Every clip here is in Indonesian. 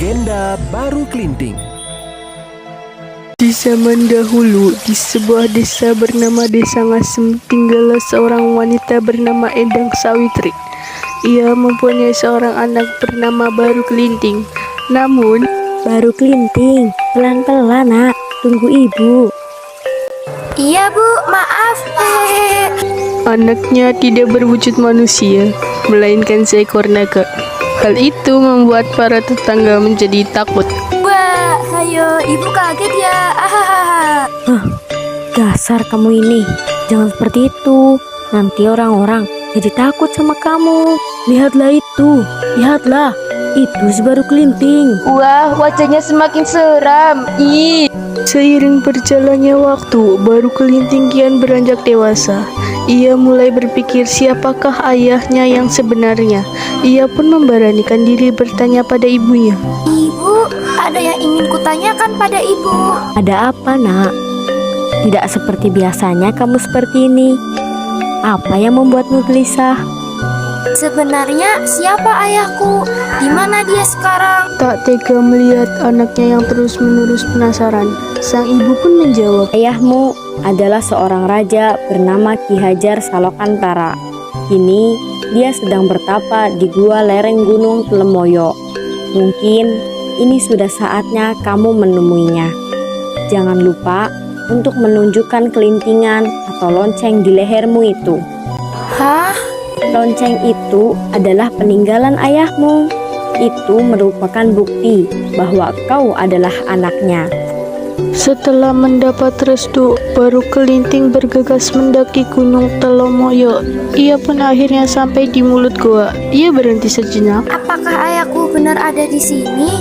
Legenda Baru Kelinting. Di zaman dahulu, di sebuah desa bernama Desa Ngasem, tinggallah seorang wanita bernama Endang Sawitri. Ia mempunyai seorang anak bernama Baru Kelinting. Namun, Baru Kelinting, pelan-pelan nak, tunggu ibu. Iya bu, maaf. anaknya tidak berwujud manusia, melainkan seekor naga. Hal itu membuat para tetangga menjadi takut. Wah, ayo ibu kaget ya. Dasar kamu ini, jangan seperti itu. Nanti orang-orang jadi takut sama kamu. Lihatlah itu, lihatlah. Itu si Baru Kelinting. Wah, wajahnya semakin seram. Ih. Seiring berjalannya waktu, Baru Kelinting kian beranjak dewasa. Ia mulai berpikir siapakah ayahnya yang sebenarnya. Ia pun memberanikan diri bertanya pada ibunya. Ibu, ada yang ingin kutanyakan pada ibu. Ada apa nak? Tidak seperti biasanya kamu seperti ini. Apa yang membuatmu gelisah? Sebenarnya siapa ayahku? Di mana dia sekarang? Tak tega melihat anaknya yang terus-menerus penasaran, sang ibu pun menjawab. Ayahmu adalah seorang raja bernama Ki Hajar Salokantara. Kini dia sedang bertapa di gua lereng gunung Telemoyo. Mungkin ini sudah saatnya kamu menemuinya. Jangan lupa untuk menunjukkan kelintingan atau lonceng di lehermu itu. Hah? Lonceng itu adalah peninggalan ayahmu. Itu merupakan bukti bahwa kau adalah anaknya. Setelah mendapat restu, Baru Kelinting bergegas mendaki gunung Telemoyo. Ia pun akhirnya sampai di mulut gua. Ia berhenti sejenak. Apakah ayahku benar ada di sini?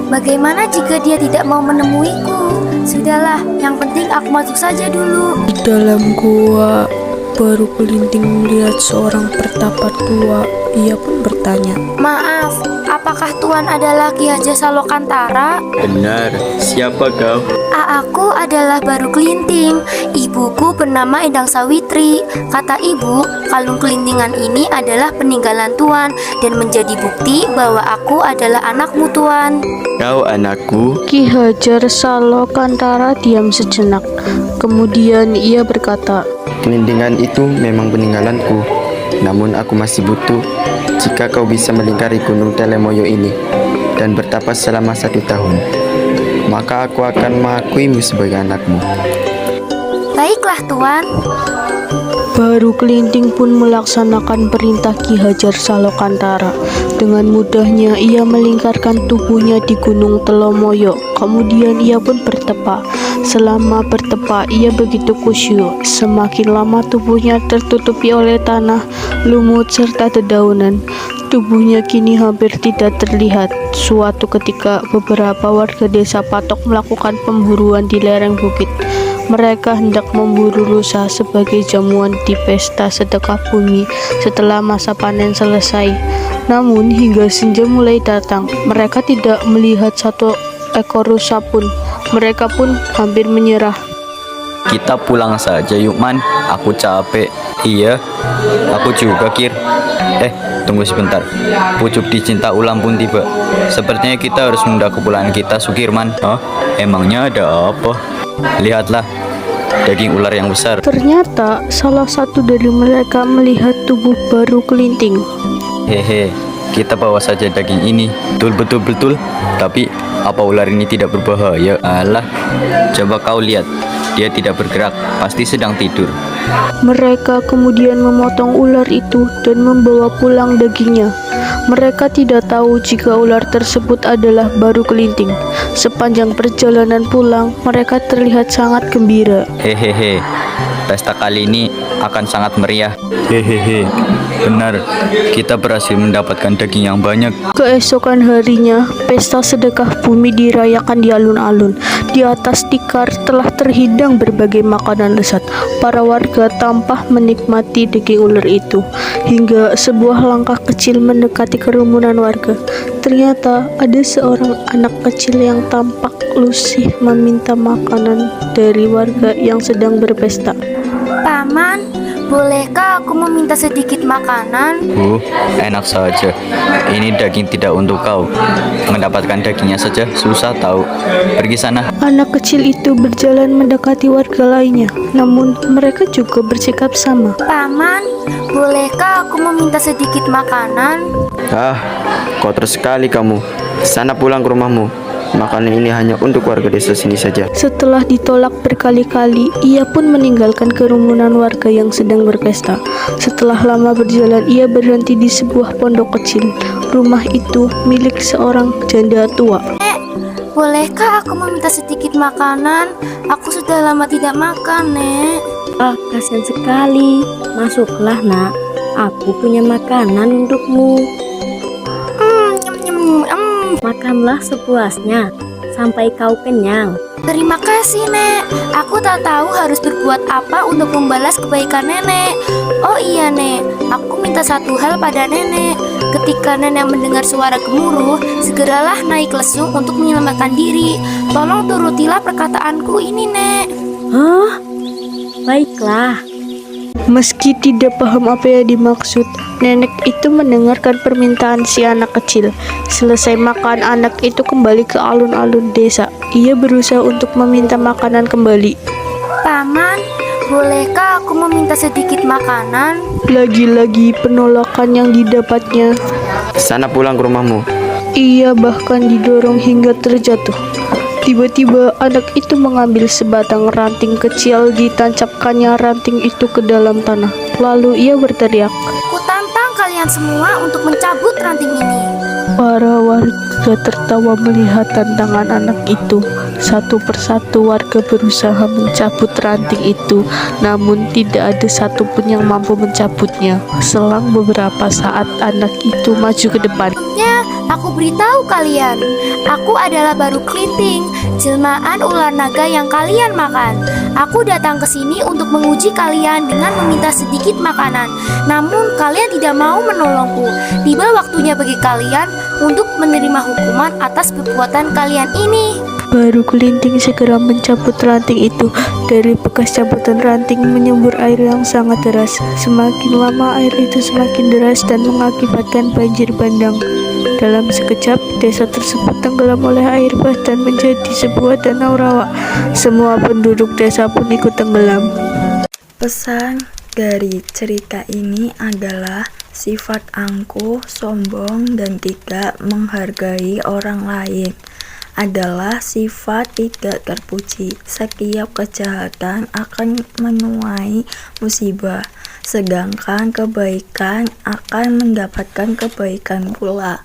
Bagaimana jika dia tidak mau menemuiku? Sudahlah, yang penting aku masuk saja dulu. Di dalam gua, Baru Kelinting melihat seorang pertapa tua. Ia pun bertanya, Maaf, apakah Tuan adalah Ki Hajar Salokantara? Benar, siapa kau? Aku adalah Baru Kelinting. Ibuku bernama Endang Sawitri. Kata ibu, kalung kelintingan ini adalah peninggalan Tuan dan menjadi bukti bahwa aku adalah anakmu, Tuan. Kau anakku? Ki Hajar Salokantara diam sejenak. Kemudian ia berkata, Kelintingan itu memang peninggalanku. Namun aku masih butuh jika kau bisa melingkari gunung Telemoyo ini dan bertapa selama 1 tahun. Maka aku akan mengakuimu sebagai anakmu. Baiklah, Tuan. Baru Kelinting pun melaksanakan perintah Ki Hajar Salokantara. Dengan mudahnya ia melingkarkan tubuhnya di gunung Telemoyo. Kemudian ia pun bertapa. Selama bertapa ia begitu khusyuk. Semakin lama tubuhnya tertutupi oleh tanah, lumut serta dedaunan. Tubuhnya kini hampir tidak terlihat. Suatu ketika beberapa warga desa Patok melakukan pemburuan di lereng bukit. Mereka hendak memburu rusa sebagai jamuan di pesta sedekah bumi setelah masa panen selesai. Namun hingga senja mulai datang, mereka tidak melihat satu ekor rusa pun. Mereka pun hampir menyerah. Kita pulang saja yuk man, aku capek. Iya, aku juga Kir. Tunggu sebentar. Pucuk dicinta ulam pun tiba. Sepertinya kita harus menunda kepulangan kita, Sukirman. Emangnya ada apa? Lihatlah, daging ular yang besar. Ternyata salah satu dari mereka melihat tubuh Baru Kelinting. Hehe, kita bawa saja daging ini. Betul. Tapi apa ular ini tidak berbahaya? Alah, coba kau lihat. Dia tidak bergerak, pasti sedang tidur. Mereka kemudian memotong ular itu dan membawa pulang dagingnya. Mereka tidak tahu jika ular tersebut adalah Baru Kelinting. Sepanjang perjalanan pulang, mereka terlihat sangat gembira. Hehehe, pesta kali ini akan sangat meriah. Hehehe, benar, kita berhasil mendapatkan daging yang banyak. Keesokan harinya, pesta sedekah bumi dirayakan di alun-alun. Di atas tikar telah terhidang berbagai makanan lezat. Para warga tampak menikmati daging ular itu. Hingga sebuah langkah kecil mendekati kerumunan warga. Ternyata ada seorang anak kecil yang tampak lusih meminta makanan dari warga yang sedang berpesta. Paman, bolehkah aku meminta sedikit makanan? Enak saja. Ini daging tidak untuk kau. Mendapatkan dagingnya saja susah tahu. Pergi sana. Anak kecil itu berjalan mendekati warga lainnya, namun mereka juga bersikap sama. Paman, bolehkah aku meminta sedikit makanan? Kotor sekali kamu. Sana pulang ke rumahmu. Makanan ini hanya untuk warga desa sini saja. Setelah ditolak berkali-kali, ia pun meninggalkan kerumunan warga yang sedang berpesta. Setelah lama berjalan, ia berhenti di sebuah pondok kecil. Rumah itu milik seorang janda tua. Bolehkah aku meminta sedikit makanan? Aku sudah lama tidak makan, Nek. Kasihan sekali. Masuklah, Nak. Aku punya makanan untukmu. Makanlah sepuasnya sampai kau kenyang. Terima kasih, Nek. Aku tak tahu harus berbuat apa untuk membalas kebaikan Nenek. Oh iya, Nek. Aku minta satu hal pada Nenek. Ketika Nenek mendengar suara gemuruh, segeralah naik lesung untuk menyelamatkan diri. Tolong turutilah perkataanku ini, Nek. Baiklah. Meski tidak paham apa yang dimaksud, nenek itu mendengarkan permintaan si anak kecil. Selesai makan, anak itu kembali ke alun-alun desa. Ia berusaha untuk meminta makanan kembali. Paman, bolehkah aku meminta sedikit makanan? Lagi-lagi penolakan yang didapatnya. Sana pulang ke rumahmu. Ia bahkan didorong hingga terjatuh. Tiba-tiba anak itu mengambil sebatang ranting kecil, ditancapkannya ranting itu ke dalam tanah. Lalu ia berteriak, Kutantang kalian semua untuk mencabut ranting ini. Para warga tertawa melihat tantangan anak itu. Satu persatu warga berusaha mencabut ranting itu, namun tidak ada satupun yang mampu mencabutnya. Selang beberapa saat, anak itu maju ke depan. Aku beritahu kalian, aku adalah Baru Kelinting, jelmaan ular naga yang kalian makan. Aku datang ke sini untuk menguji kalian dengan meminta sedikit makanan. Namun kalian tidak mau menolongku. Tiba waktunya bagi kalian untuk menerima hukuman atas perbuatan kalian ini. Baru Kelinting segera mencabut ranting itu. Dari bekas cabutan ranting menyembur air yang sangat deras. Semakin lama air itu semakin deras dan mengakibatkan banjir bandang. Dalam sekejap, desa tersebut tenggelam oleh air bah dan menjadi sebuah danau rawa. Semua penduduk desa pun ikut tenggelam. Pesan dari cerita ini adalah sifat angkuh, sombong, dan tidak menghargai orang lain adalah sifat tidak terpuji. Setiap kejahatan akan menuai musibah, sedangkan kebaikan akan mendapatkan kebaikan pula.